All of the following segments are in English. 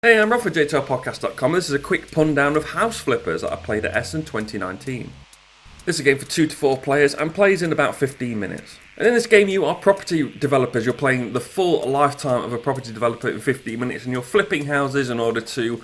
Hey, I'm Rob for JestaThaRogue.com. This is a quick pundown of House Flippers that I played at Essen 2019. This is a game for 2 to 4 players and plays in about 15 minutes. And in this game you are property developers. You're playing the full lifetime of a property developer in 15 minutes and you're flipping houses in order to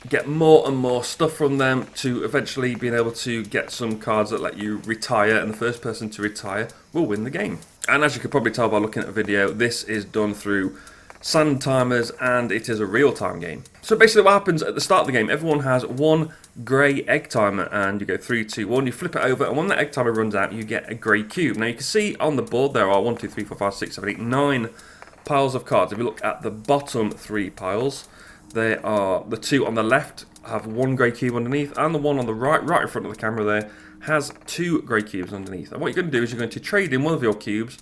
get more and more stuff from them to eventually being able to get some cards that let you retire, and the first person to retire will win the game. And as you could probably tell by looking at the video, this is done through sand timers and it is a real-time game. So basically what happens at the start of the game, everyone has one grey egg timer and you go 3, 2, 1, you flip it over, and when that egg timer runs out you get a grey cube. Now you can see on the board there are 1, 2, 3, 4, 5, 6, 7, 8, 9 piles of cards. If you look at the bottom 3 piles, there are the 2 on the left have 1 grey cube underneath, and the one on the right in front of the camera there has 2 grey cubes underneath. And what you're going to do is you're going to trade in one of your cubes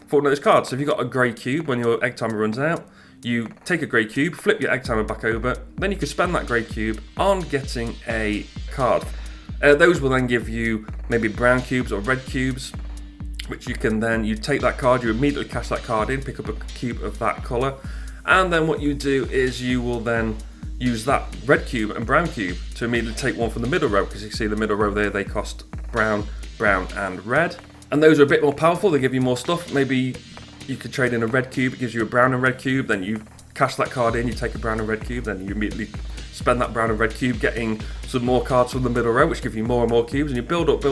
for one of those cards. So if you've got a grey cube, when your egg timer runs out, you take a grey cube, flip your egg timer back over, then you can spend that grey cube on getting a card. Those will then give you maybe brown cubes or red cubes, which you can then, you take that card, you immediately cash that card in, pick up a cube of that colour, and then what you do is you will then use that red cube and brown cube to immediately take one from the middle row, because you can see the middle row there, they cost brown, brown and red. And those are a bit more powerful, they give you more stuff. Maybe you could trade in a red cube, it gives you a brown and red cube, then you cash that card in, you take a brown and red cube, then you immediately spend that brown and red cube getting some more cards from the middle row, which give you more and more cubes, and you build up,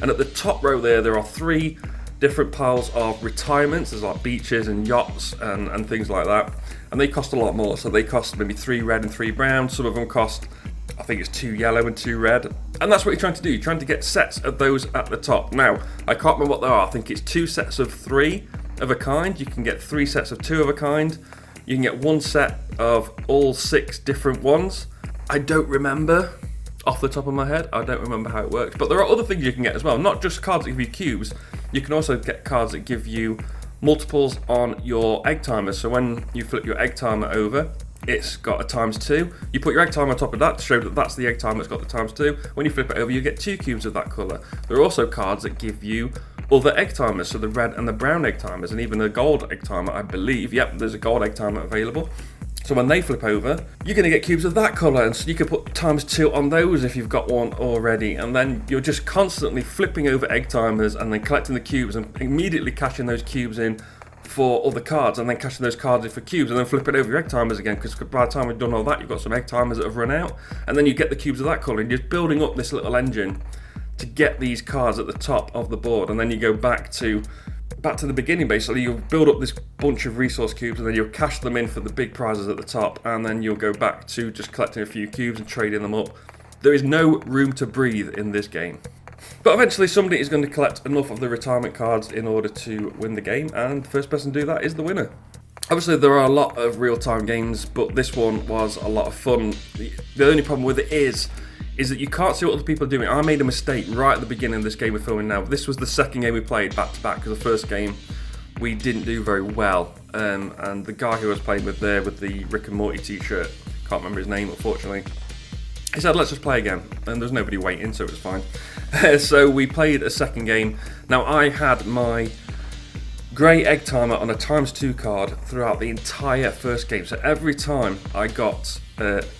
and at the top row there are 3 different piles of retirements. There's like beaches and yachts and things like that, and they cost a lot more. So they cost maybe 3 red and 3 brown, some of them cost, I think it's 2 yellow and 2 red, and that's what you're trying to do. You're trying to get sets of those at the top. Now, I can't remember what they are. I think it's 2 sets of 3 of a kind. You can get 3 sets of 2 of a kind. You can get 1 set of all 6 different ones. I don't remember off the top of my head. I don't remember how it works, but there are other things you can get as well. Not just cards that give you cubes. You can also get cards that give you multiples on your egg timer. So when you flip your egg timer over, it's got a ×2. You put your egg timer on top of that to show that that's the egg timer that's got the ×2. When you flip it over, you get 2 cubes of that colour. There are also cards that give you other egg timers, so the red and the brown egg timers, and even the gold egg timer, I believe. Yep, there's a gold egg timer available. So when they flip over, you're going to get cubes of that colour, and so you can put ×2 on those if you've got one already, and then you're just constantly flipping over egg timers and then collecting the cubes and immediately cashing those cubes in for other cards, and then cashing those cards in for cubes, and then flipping over your egg timers again, because by the time we've done all that, you've got some egg timers that have run out, and then you get the cubes of that colour, and you're just building up this little engine to get these cards at the top of the board. And then you go back to the beginning. Basically, you'll build up this bunch of resource cubes, and then you'll cash them in for the big prizes at the top, and then you'll go back to just collecting a few cubes and trading them up. There is no room to breathe in this game. But eventually somebody is going to collect enough of the retirement cards in order to win the game, and the first person to do that is the winner. Obviously there are a lot of real-time games, but this one was a lot of fun. The only problem with it is that you can't see what other people are doing. I made a mistake right at the beginning of this game we're filming now. This was the second game we played back to back, because the first game we didn't do very well. And the guy who I was playing with there with the Rick and Morty t-shirt, can't remember his name unfortunately, he said let's just play again, and there's nobody waiting, so it was fine. So we played a second game. Now I had my grey egg timer on a ×2 card throughout the entire first game. So every time I got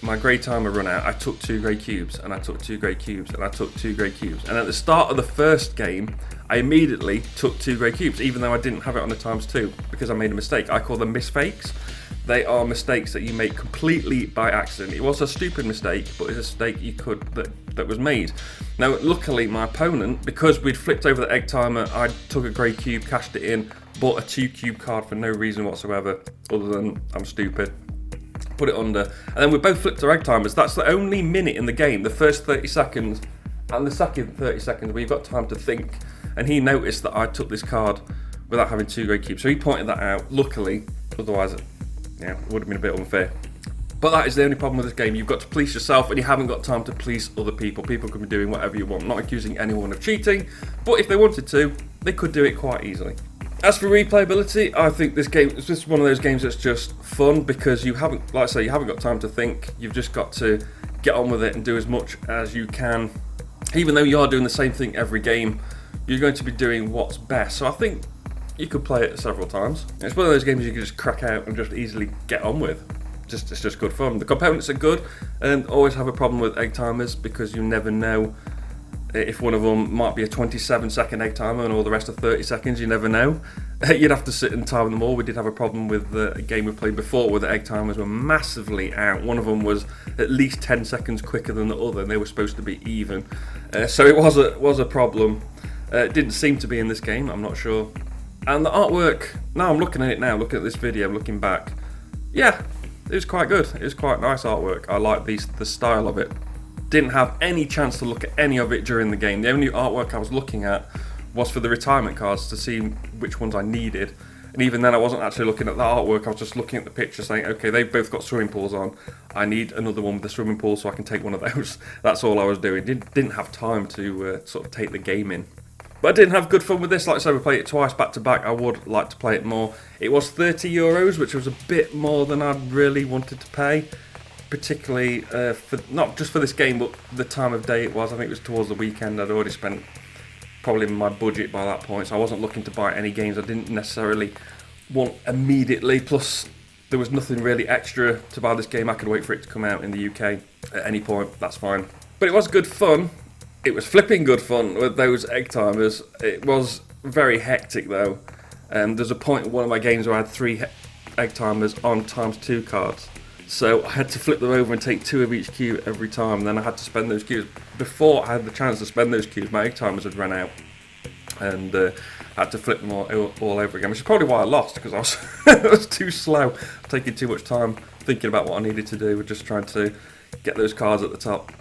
my grey timer run out, I took 2 grey cubes, and I took 2 grey cubes, and I took 2 grey cubes. And at the start of the first game, I immediately took 2 grey cubes, even though I didn't have it on a ×2, because I made a mistake. I call them misfakes. They are mistakes that you make completely by accident. It was a stupid mistake, but it's a mistake that was made. Now, luckily, my opponent, because we'd flipped over the egg timer, I took a grey cube, cashed it in, bought a 2 cube card for no reason whatsoever, other than I'm stupid. Put it under, and then we both flipped our egg timers. That's the only minute in the game, the first 30 seconds and the second 30 seconds, where you've got time to think. And he noticed that I took this card without having 2 grey cubes, so he pointed that out, luckily, otherwise it would have been a bit unfair. But that is the only problem with this game. You've got to police yourself, and you haven't got time to police other people. People can be doing whatever you want. I'm not accusing anyone of cheating, but if they wanted to, they could do it quite easily. As for replayability, I think this game is just one of those games that's just fun, because you haven't, like I say, you haven't got time to think. You've just got to get on with it and do as much as you can. Even though you are doing the same thing every game, you're going to be doing what's best. So I think you could play it several times. It's one of those games you can just crack out and just easily get on with. it's just good fun. The components are good, and always have a problem with egg timers because you never know if one of them might be a 27-second egg timer and all the rest are 30 seconds. You never know. You'd have to sit and time them all. We did have a problem with the game we played before where the egg timers were massively out. One of them was at least 10 seconds quicker than the other, and they were supposed to be even. So it was a problem. It didn't seem to be in this game, I'm not sure. And the artwork, now I'm looking at it now, looking at this video, looking back, yeah, it was quite good. It was quite nice artwork. I like the style of it. Didn't have any chance to look at any of it during the game. The only artwork I was looking at was for the retirement cards to see which ones I needed. And even then I wasn't actually looking at the artwork, I was just looking at the picture saying, okay, they've both got swimming pools on. I need another one with the swimming pool so I can take one of those. That's all I was doing. Didn't have time to sort of take the game in. But I didn't have good fun with this. Like I said, we played it twice back to back. I would like to play it more. It was €30, which was a bit more than I really wanted to pay. Particularly, for not just for this game, but the time of day it was. I think it was towards the weekend. I'd already spent probably my budget by that point, so I wasn't looking to buy any games I didn't necessarily want immediately. Plus, there was nothing really extra to buy this game. I could wait for it to come out in the UK at any point. That's fine. But it was good fun. It was flipping good fun with those egg timers. It was very hectic though. There's a point in one of my games where I had 3 egg timers on ×2 cards. So I had to flip them over and take 2 of each cube every time, and then I had to spend those cubes. Before I had the chance to spend those cubes, my egg timers had run out, and I had to flip them all over again, which is probably why I lost, because I was too slow, taking too much time thinking about what I needed to do, just trying to get those cards at the top.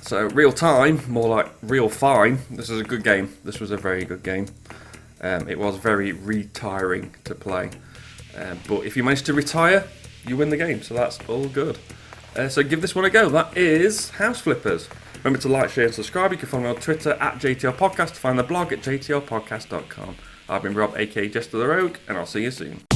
So real time, more like real fine. This is a good game. This was a very good game. It was very retiring to play, but if you manage to retire, you win the game, so that's all good. So give this one a go. That is House Flippers. Remember to like, share and subscribe. You can follow me on Twitter at JTRPodcast, to find the blog at jtrpodcast.com. I've been Rob, aka Jesta ThaRogue, and I'll see you soon.